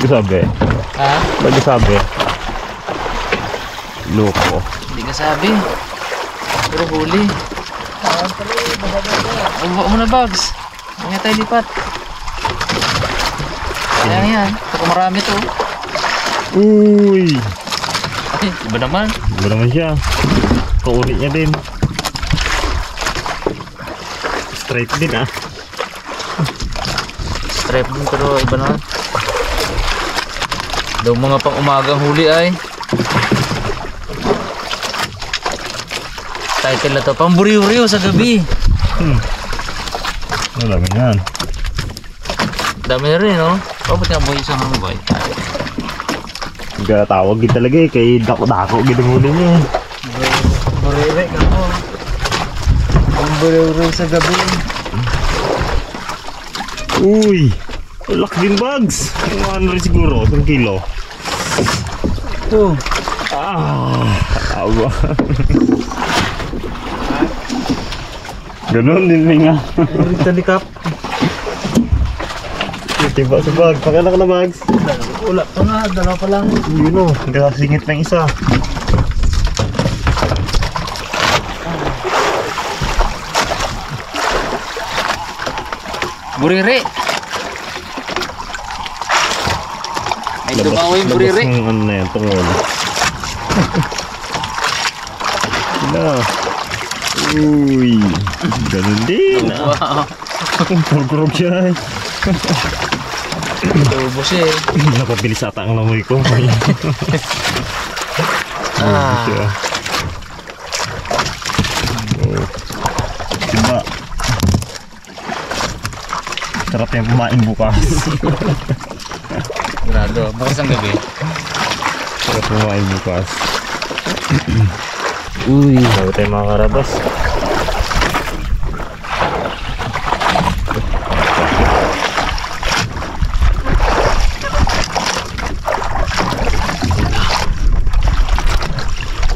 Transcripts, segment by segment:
Sabi. Ha? Ba't sabi? Loko. Hindi ka sabi. Puro huli. Ubo mo na bags. Huwag tayo lipat. Ayan yan. Saka marami to. Uy! Ay, iba naman. Iba naman siya. Kauri niya din. Straight din ah. Stripe din pero iba naman. Daw mga pang umagang huli ay. Title na to, pang buriw-riw sa gabi. Dami yan. Dami na rin, no? Oh, ba't nga mo isang hangboy? Tawag din talaga eh. Kay dako-dako ginamuli niya eh. Buriw-riw ka mo. Pang buriw-riw sa gabi. Uy! Lak din bags. Ano rin siguro? 1 kilo. Ito. Awa. Ganon din nga. Ito ni Kap. Tiba sa bag. Pakilak na bags. Wala pa nga, dalawa pa lang. Yun o. Hindi kasingit ng isa. Buriri. Ay, tumawa yung buriri. Labas ng ano na yan, tungol. Na. Uy. Ganun din. Wow. Purgurog siya eh. Tubo siya eh. Napabilis ata ang lamoy ko. Ah. Oh. Diba? Sarap yung kumain bukas. Grado, bukas ang gabi. Sarap kumain bukas. Uy. Bago tayo mga karabas.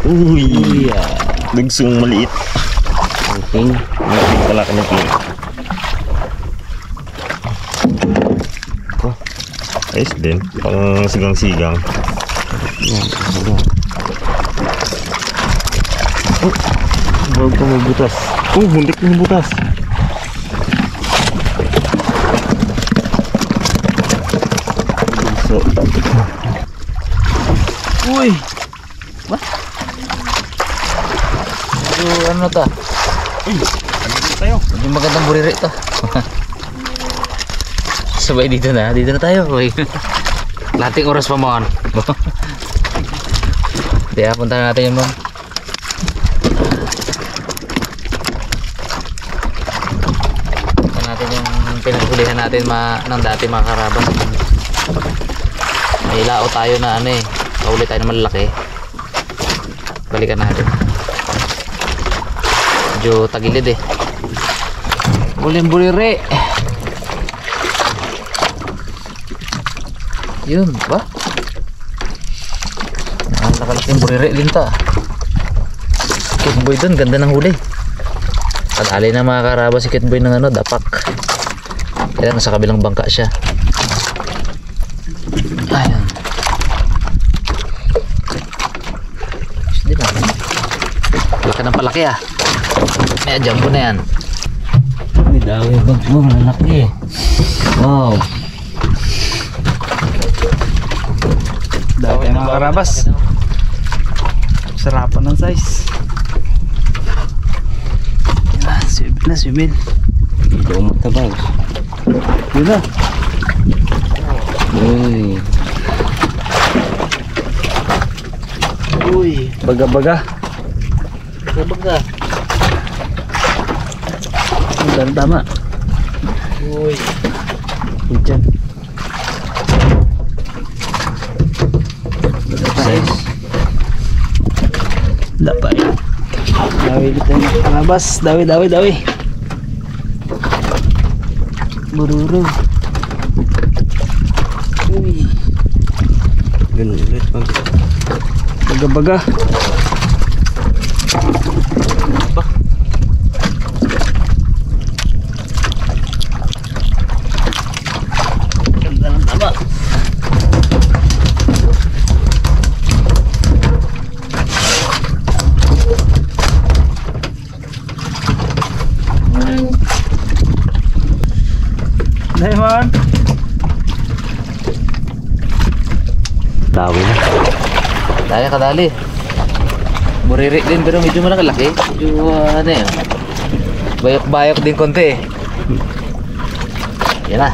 Uy. Dagsong maliit. King. Maliit pala ka ng king. Ayos din. Pang sigang-sigang. Oh, huwag ka magbutas. Oh, hundik na butas. So, Uy. Ba? So, ano na ta? uy, ano tayo? Yung magandang buriri to. Sabay dito na tayo. Uy. Lating oras pa mo. Kaya punta na natin yun, ma'am. Punta natin yung pinaghulihan natin ng dati mga karabas. May lao tayo na ano eh. Kauli tayo na malaki. Balikan natin. Medyo tagilid eh. Buling buriri. Yun ba? Nakalaking buriri linta. Kitboy dun, ganda ng huli. Kadali na mga karabas si Kitboy ng ano, dapak. Kaya nasa kabilang bangka siya. Ayan. Hindi na. Palaki ng palaki ah. May jumbo na yan. May dawi bag mo, malaki. Wow. Dami mga karabas. Sarapan ng size. Sibil na, sibil. Lumot na ba? Yun na. Uy. Uy, baga-baga. Baga. Ang tama. Uy. Uy, dyan. Size. Dapat. Dawi dito mga karabas. Dawi. Bururu. Uy. Ganun ulit. Baga-baga. Ganda ng tama. Diamond. Dawi na. Dali kadali. Buriri din pero medyo malaki. Medyo ano yan. Bayok-bayok din konti eh. Yan na.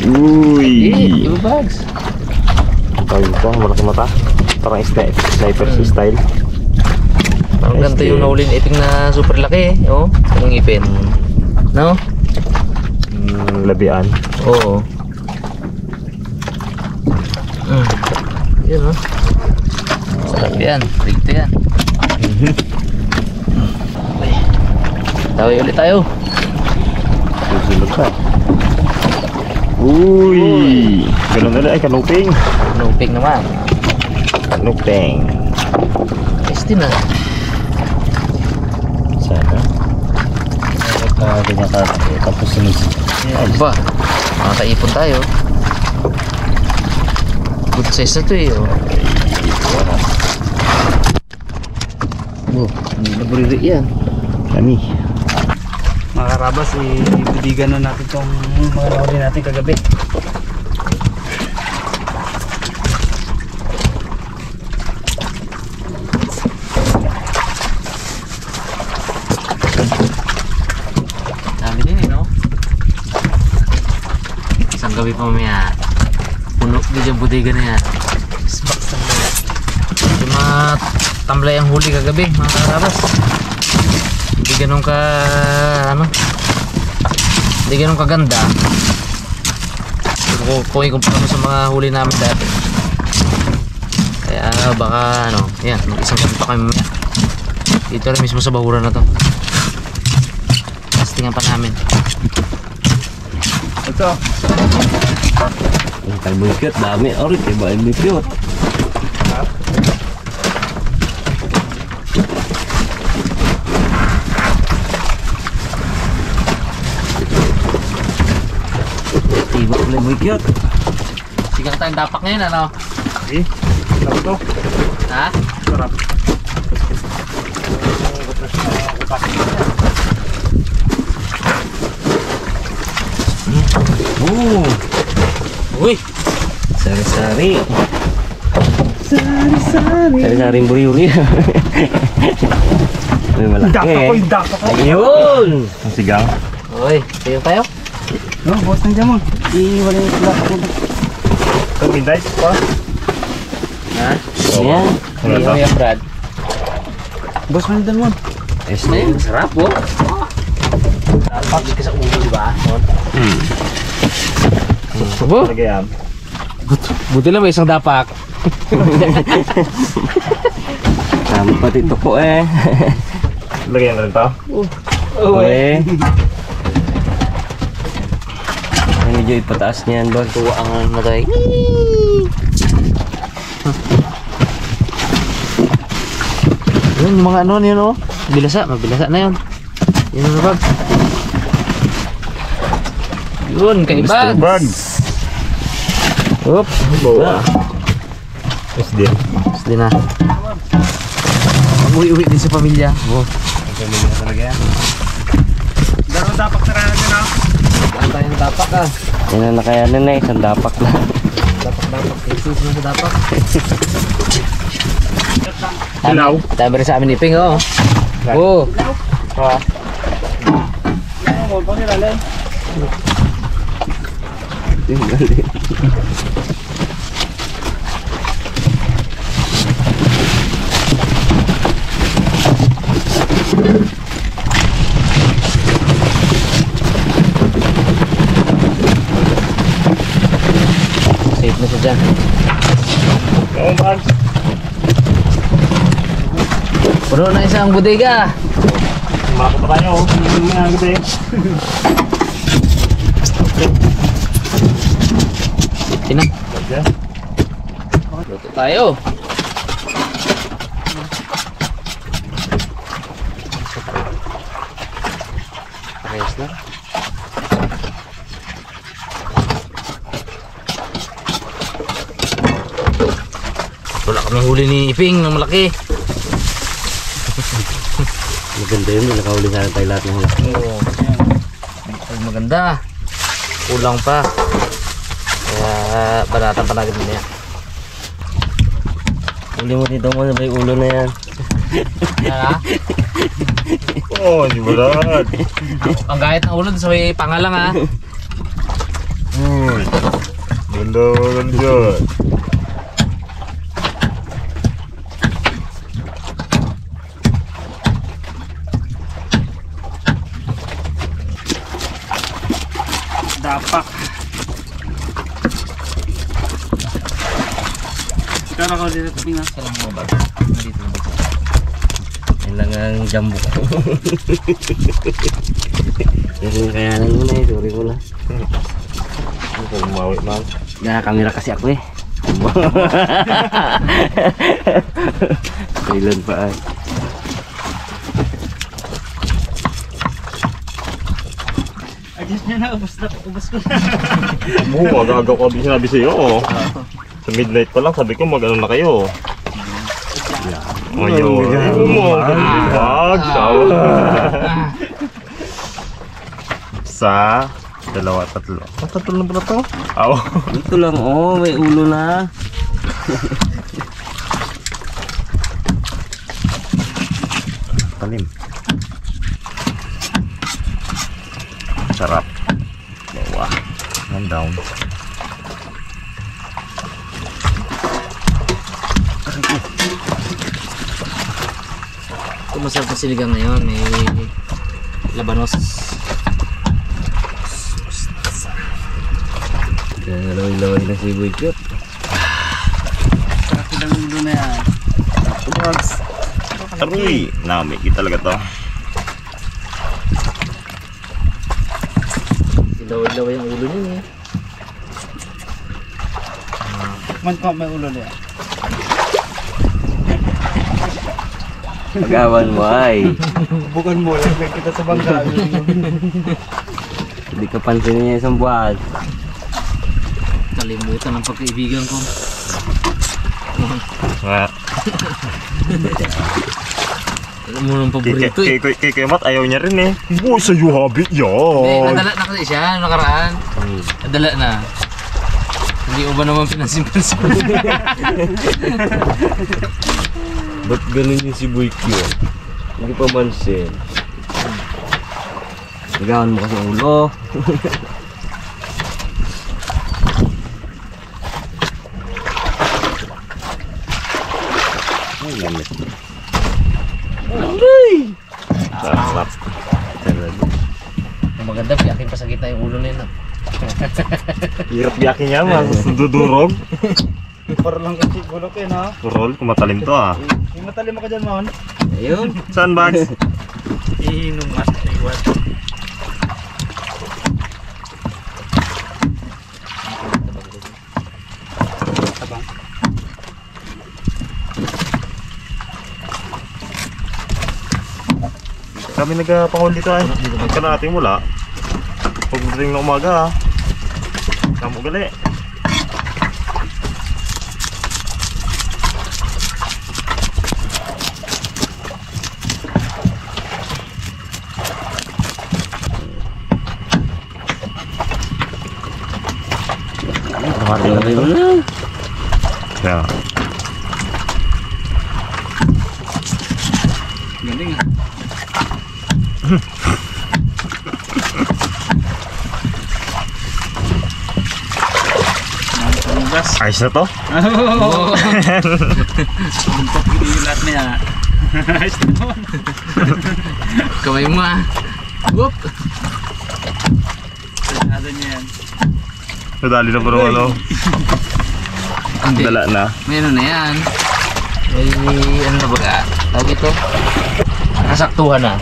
Uy! Iba bags. Tawag ito, malaki mata. Parang sniper style. Parang ganito yung nahuli ni Iping na super laki eh. Oh, yung ipin. No? Labian. Oo. Yan oh. Sarap yan. Rigto yan. Okay. Tawag ulit tayo. Susunod ka. Uy! Ganun na lang. Ay, kanuping. Nuping naman. Kanuping. Yes din ah. Sana. Ganyan ka. Tapos sinis. Aba, makakaipon tayo. Good size na to eh. Oh, hindi na buriri yan. Kami. Mga karabas, ibudigan na natin itong mga nahuli natin kagabi. Dami din eh, no? Isang gabi pa mamaya. Puno din yung budiga na yan. Smack tambay. Yung mga tamblay ang huli kagabi, mga karabas. Hindi ganun ka, ano? Hindi ganun kaganda. Kung ikumpara mo sa mga huli namin dati. Kaya baka, ano, yan, isang gabi pa kami mamaya. Dito rin mismo sa bahuran na to. Testingan pa namin. Ito. Ang kalboy cute. Dami. Orit. Iba yung cute. Iba ulit mo cute. Sigang tayong dapak ngayon, ano? Eh, sarap to. Ha? Sarap. Uy! Sari-sari. Sari-saring buri-uri. May malaki. Dapak ko. Ayun! Ang sigang. Uy, sayo tayo? No, boss ng jamon. Iwala yung dapak ko. Ito, pinday pa. Ha? Ayan. Wala Hindi to. mo yung Brad. Boss ng jamon. Ayos na yun, sarap oh. Dapat ka sa ulo, di ba? Subo? Lagi yan. Buti lang may isang dapak. Tama pati ito po eh. Lagyan na rin to. Uy. Medyo ipataas niyan, boss. Tuwa ang matay. Yun, yung mga ano yun oh. Bilasa, mabilasa na yun. Yun ang bag. Yun, kay Mr. Bag. Bugs. Oops. Bawa. Yes, din. Gusto din na. Uwi-uwi din sa pamilya. Oh. Talaga yan. Daro dapak na rin na. Ang tayo ng dapak ah. Yan ang nakayanan na, isang dapak na. Dapak-dapak. Jesus mo sa dapak. Ilaw. Tama rin sa amin iping oh. Oh. Ano mo, pangilalay? Safe na siya dyan. Oo, Bugs. Puno na isang bodega. Malaki pa tayo. Hindi mo na gabi. Tina. Luto tayo. Ayos na. Wala kami huli ni Iping ng malaki. Maganda yun, nakahuli sana tayo lahat ng hula. Oo. Maganda. Kulang pa. Kaya banatan pa natin niya. Uli mo dito mo sabay ulo na yan. Ha? Oh, di ba? Ang gahit ng ulo sa may pangalang ha. Uy. Ganda dyan. Dapak. Pero ako dito tingnan. Salam mo ba? Dito na ba? Yan lang ang jumbo. Yung kayanan mo na eh, sorry ko lang. Ano ko umawi, man? Nakakamera kasi ako eh. Thailand pa ay. Adjust niya na, ubos ko na. Oo, aga-aga ko din sinabi sa'yo. Oh. Sa midnight pa lang, sabi ko mag-ano na kayo. Ayun. Ayun mo. Wag. Sa dalawa, tatlo. Ah, tatlo na pala to? Aw. Ito lang oh, may ulo na. Talim. Sarap. Bawa. And down. Ito masarap na siligang ngayon. May labanos. Laway-laway na si Boy Cute. Sarap ng ulo na yan. Tumags. Aroy. Namiki talaga to. Laway-laway ang ulo niya eh. Man ko may ulo na yan. Pag-awan mo ay. Bukan mo, laglag kita sa bangka. Hindi ka pansinin niya isang buwan. Kalimutan ng pagkaibigan ko. Nga. Alam mo ng paborito eh. Kay Mat ayaw niya rin eh. Boy, sa'yo habit Hindi, yan. nadala na kasi siya nung nakaraan. Nadala na. Hindi ko ba naman pinansin-pansin? Ba't ganun yung si Boy Cute? Hindi pa mansin. Nagawan mo kasi ang ulo. Ay, lamit. Aray! Sarap. Ang maganda, piyakin pa sa gitna yung ulo na yun. Hirap yakin niya, mas dudurog. Para lang kasi bulok yun ha. Kurol, kung matalim to ah. Yung matalim mo ka dyan, Mon. Ayun. Saan, Bags? Iinom at iwan. Tabang. Kami nagpangol dito ay. Pagka natin mula. Pagdating na umaga ah. Kamu gali. Lagay mo na. Kaya. Galing ah. Nalugas. Ayos na to? Oo. Buntot ko yung lahat niya. Ayos na naman. Kamay mo ah. Whoop! Sanado niya yan. Nadali na pero ano. Hindi. Dala na. May ano na yan. May ano na baga. Tawag ito. Nakasaktuhan na.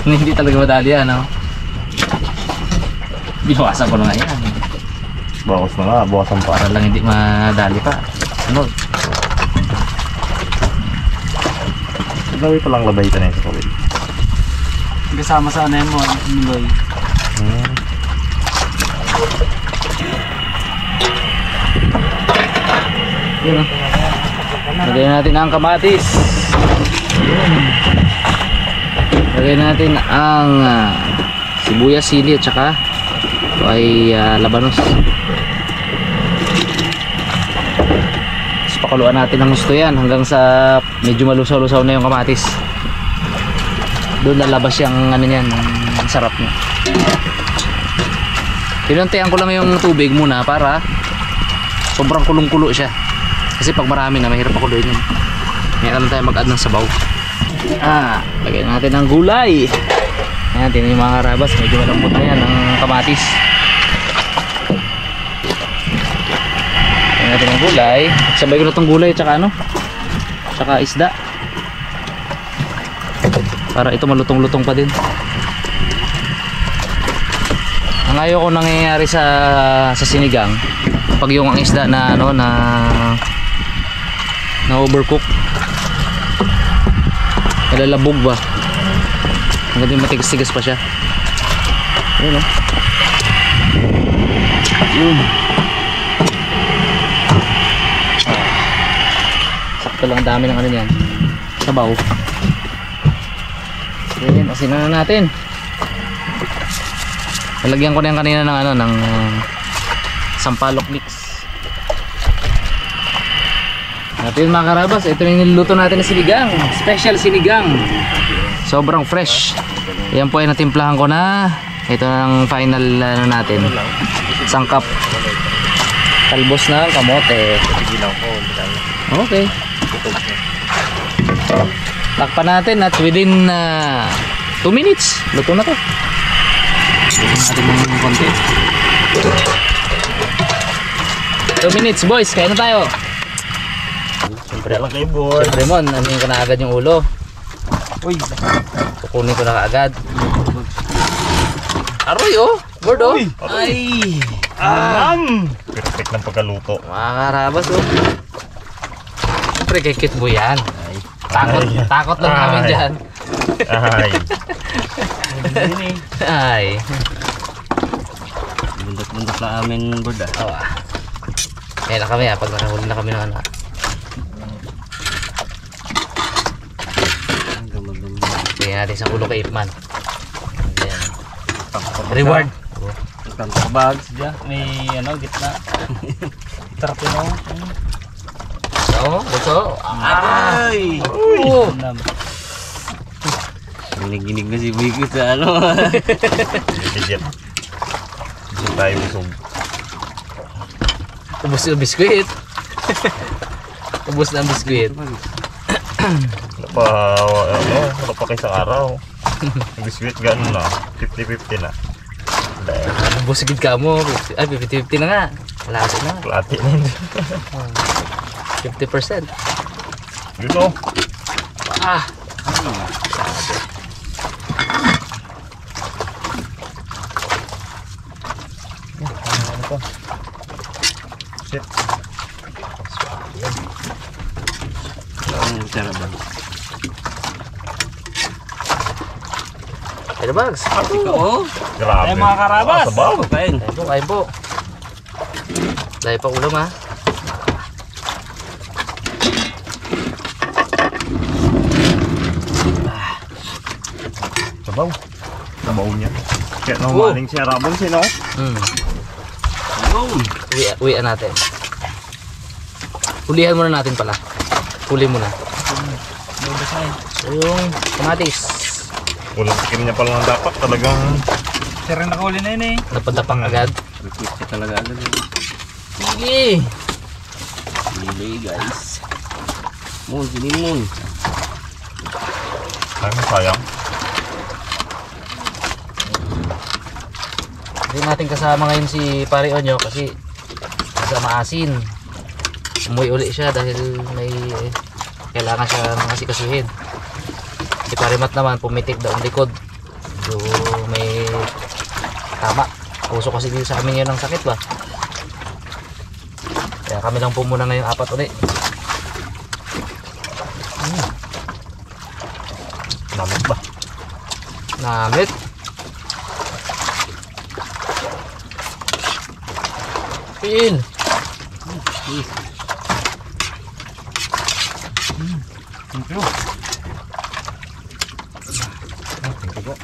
Hindi talaga madali ano. Biwasan ko na nga yan. Bawas na nga, bawasan pa. Para lang hindi madali pa. Ano? Lawi pa lang labay ito na yung kawin. Kasama sa ano yan mo, Miloy. Yun. Lagyan natin ang kamatis. Lagyan natin ang sibuyas, sili at saka ito ay labanos. So, pakuluan natin ng gusto yan hanggang sa medyo malusaw-lusaw na yung kamatis. Doon lalabas yung ano niyan, ang sarap niya. Pinuntihan ko lang yung tubig muna para sobrang kulong-kulo siya. Kasi pag marami na, mahirap pakuluin yun. Ngayon lang tayo mag-add ng sabaw. Lagyan natin ng gulay. Ayan, tingnan yung mga karabas. Medyo malambot na yan ang kamatis. Lagyan natin ng gulay. Sabay ko na itong gulay tsaka ano? Tsaka isda. Para ito malutong-lutong pa din. Ang ayaw ko nangyayari sa sinigang, pag yung ang isda na ano na overcook, nalalabog ba, hanggang din matigas-tigas pa siya. Ayun, sakto lang, ang dami ng ano yan, sabaw. Ayun, asinan na natin. Nalagyan ko na yan kanina ng ano, ng sampalok mix. Ito yung mga karabas, ito yung niluluto natin na sinigang, special sinigang, sobrang fresh. Yan po ay natimplahan ko na. Ito ang final ano natin, sangkap, talbos ng kamote. Okay, takpan natin at within 2 minutes luto na to. Natin ng konti. 2 minutes boys, kaya na tayo. Siyempre lang kayo boy. Siyempre mon, anin ko na agad yung ulo. Uy, kukunin ko na kaagad. Aroy oh, bird oh. Ay, Perfect ng pagkaluto. mga karabas oh. Siyempre kikit mo yan. Takot lang namin dyan. Ay. Bundok-bundok na amin, bird ah. Oh, kaya na kami pag nakahuli na kami ng anak. Kaya natin sa ulo kay Ipman. Ayan. Reward. Kanto bags dyan. May ano, gitna. Sarap yun ako. Gusto? Ay! Oh. Ginig-ginig na si Biko sa ano. Legit. Gusto tayo busog. Ubus yung biskwit. Ubus na ang biskwit. Wala pa kayo sa araw. Yung biscuit gano'n na. 50-50 na. Ubus gid ka mo. Ay, 50-50 na nga. Malasa na. Plati na yun. 50%. Yun o. Shit. Ay, bags. Grabe. Ay, mga karabas. Sabaw. Kain. Kain po. Dahil pa ulam ha. Sabaw. Sabaw niya. Kaya namaling siya rabon sino. Uwian natin. Hulihan muna natin pala. Huli muna. So yung kamatis. Walang tikim niya pala ng dapat. Talagang Sir, nakahuli na yun eh. Napadapak agad. Request ka talaga agad eh. Sige. Delay guys. Sinimun. sayang. Hindi natin kasama ngayon si Pare Onyo kasi kasama asin. Umuwi uli siya dahil may kailangan siya ng asikasuhin. Si Pare Mat naman pumitik daw ang likod. So may tama. Puso kasi dito sa amin yun ang sakit ba. Kaya kami lang po muna ngayong apat ulit. Namit ba? Namit. Pin. Thank you. Thank you po.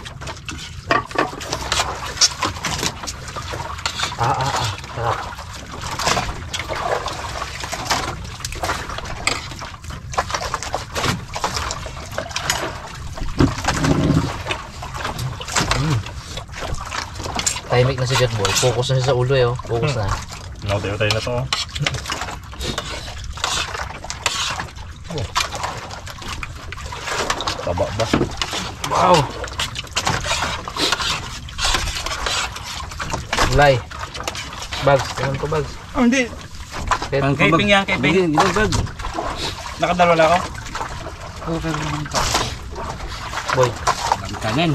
Sarap. Tahimik na si Jet Boy. Focus na siya sa ulo eh. Oh. Focus na. Nautay-utay na to. Taba ba? Wow! Lay. Bags. Tingnan ko bags. Oh, hindi. Kayping yan, kayping. Nakadalo na ako. Okay naman ito. Boy. Kanin.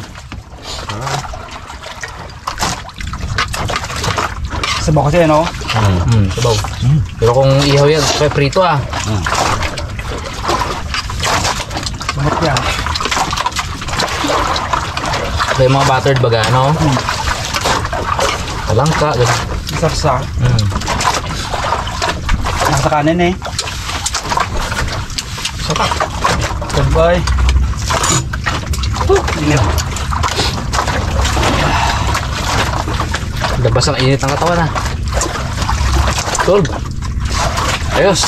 Sabaw kasi ano? Sabaw. Pero kung ihaw yan, kaya prito ah. Sumat yan. Kaya yung mga buttered baga, ano? Talangka, gano'n. Saksa. Nasa kanin eh. Sarap. Sabay. Labas ang init ng katawan ah. Solve. Ayos.